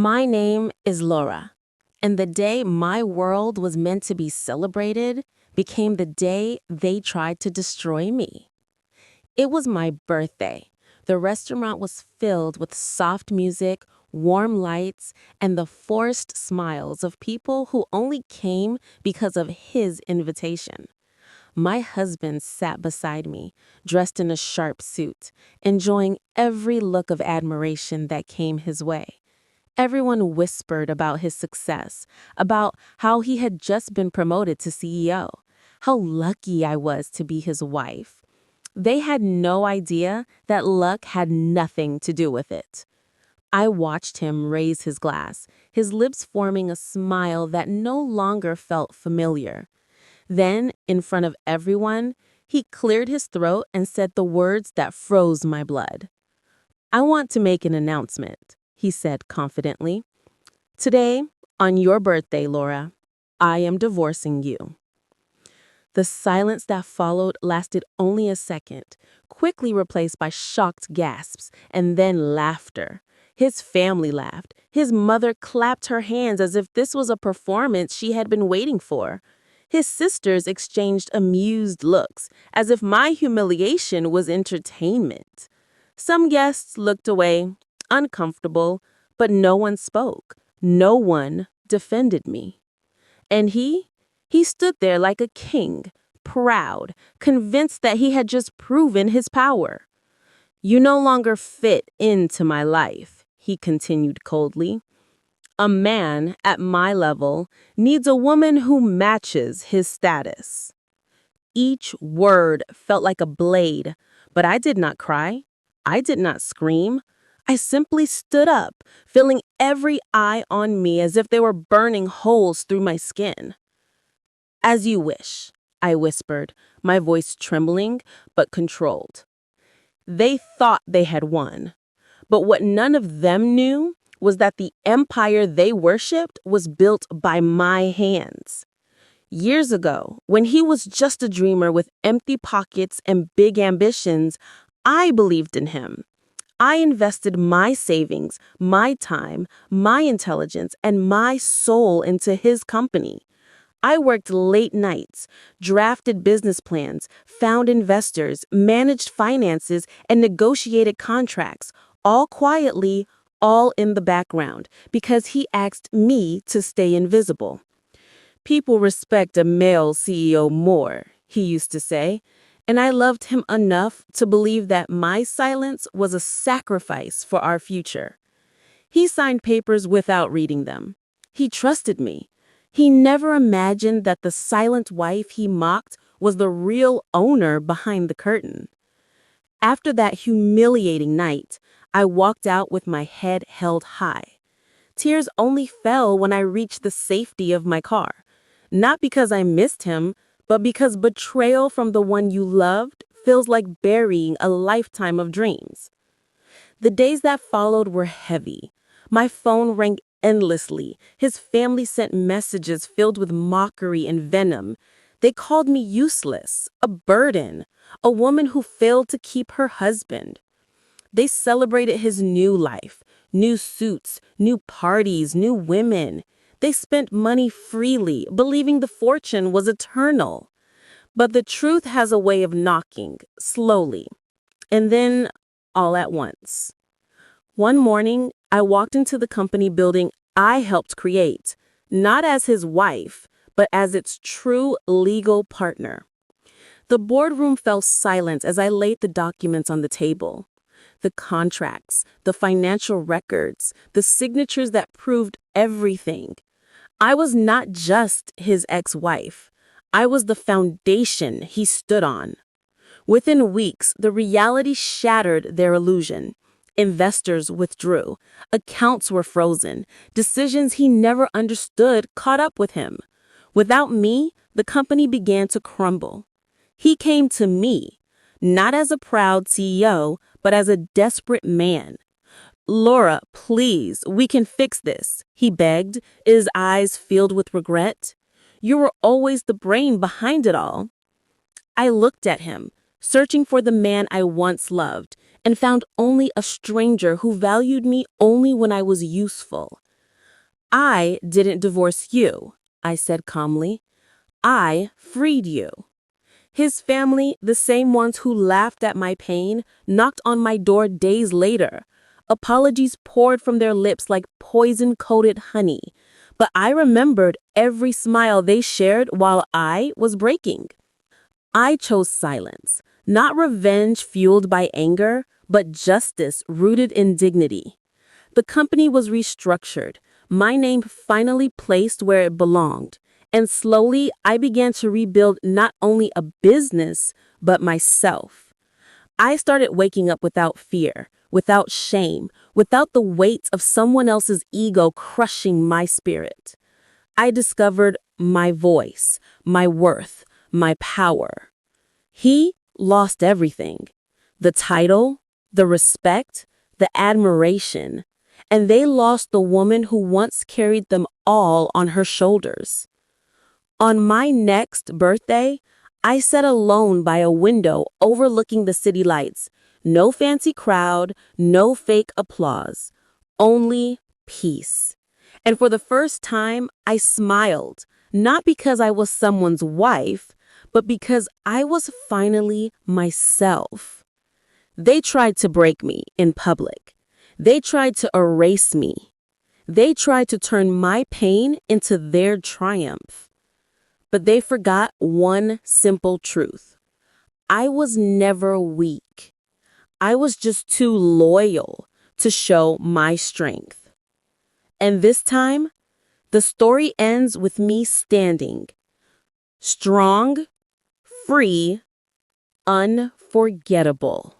My name is Lora, and the day my world was meant to be celebrated became the day they tried to destroy me. It was my birthday. The restaurant was filled with soft music, warm lights, and the forced smiles of people who only came because of his invitation. My husband sat beside me, dressed in a sharp suit, enjoying every look of admiration that came his way. Everyone whispered about his success, about how he had just been promoted to CEO, how lucky I was to be his wife. They had no idea that luck had nothing to do with it. I watched him raise his glass, his lips forming a smile that no longer felt familiar. Then, in front of everyone, he cleared his throat and said the words that froze my blood. "I want to make an announcement," he said confidently. "Today, on your birthday, Lora, I am divorcing you." The silence that followed lasted only a second, quickly replaced by shocked gasps and then laughter. His family laughed. His mother clapped her hands as if this was a performance she had been waiting for. His sisters exchanged amused looks, as if my humiliation was entertainment. Some guests looked away, uncomfortable, but no one spoke. No one defended me. And he stood there like a king, proud, convinced that he had just proven his power. "You no longer fit into my life," he continued coldly. "A man at my level needs a woman who matches his status." Each word felt like a blade, but I did not cry. I did not scream. I simply stood up, feeling every eye on me as if they were burning holes through my skin. "As you wish," I whispered, my voice trembling but controlled. They thought they had won, but what none of them knew was that the empire they worshipped was built by my hands. Years ago, when he was just a dreamer with empty pockets and big ambitions, I believed in him. I invested my savings, my time, my intelligence, and my soul into his company. I worked late nights, drafted business plans, found investors, managed finances, and negotiated contracts, all quietly, all in the background, because he asked me to stay invisible. "People respect a male CEO more," he used to say, and I loved him enough to believe that my silence was a sacrifice for our future. He signed papers without reading them. He trusted me. He never imagined that the silent wife he mocked was the real owner behind the curtain. After that humiliating night, I walked out with my head held high. Tears only fell when I reached the safety of my car. Not because I missed him, but because betrayal from the one you loved feels like burying a lifetime of dreams. The days that followed were heavy. My phone rang endlessly. His family sent messages filled with mockery and venom. They called me useless, a burden, a woman who failed to keep her husband. They celebrated his new life, new suits, new parties, new women. They spent money freely, believing the fortune was eternal. But the truth has a way of knocking, slowly, and then all at once. One morning, I walked into the company building I helped create, not as his wife, but as its true legal partner. The boardroom fell silent as I laid the documents on the table. The contracts, the financial records, the signatures that proved everything. I was not just his ex-wife. I was the foundation he stood on. Within weeks, the reality shattered their illusion. Investors withdrew. Accounts were frozen. Decisions he never understood caught up with him. Without me, the company began to crumble. He came to me, not as a proud CEO, but as a desperate man. "Lora, please, we can fix this," he begged, his eyes filled with regret. "You were always the brain behind it all." I looked at him, searching for the man I once loved, and found only a stranger who valued me only when I was useful. I didn't divorce you, I said calmly. I freed you. His family, the same ones who laughed at my pain, knocked on my door days later. Apologies poured from their lips like poison-coated honey. But I remembered every smile they shared while I was breaking. I chose silence, not revenge fueled by anger, but justice rooted in dignity. The company was restructured, my name finally placed where it belonged, and slowly I began to rebuild not only a business, but myself. I started waking up without fear, without shame, without the weight of someone else's ego crushing my spirit. I discovered my voice, my worth, my power. He lost everything: the title, the respect, the admiration, and they lost the woman who once carried them all on her shoulders. On my next birthday, I sat alone by a window overlooking the city lights. No fancy crowd, no fake applause, only peace. And for the first time, I smiled, not because I was someone's wife, but because I was finally myself. They tried to break me in public. They tried to erase me. They tried to turn my pain into their triumph. But they forgot one simple truth. I was never weak. I was just too loyal to show my strength. And this time, the story ends with me standing, strong, free, unforgettable.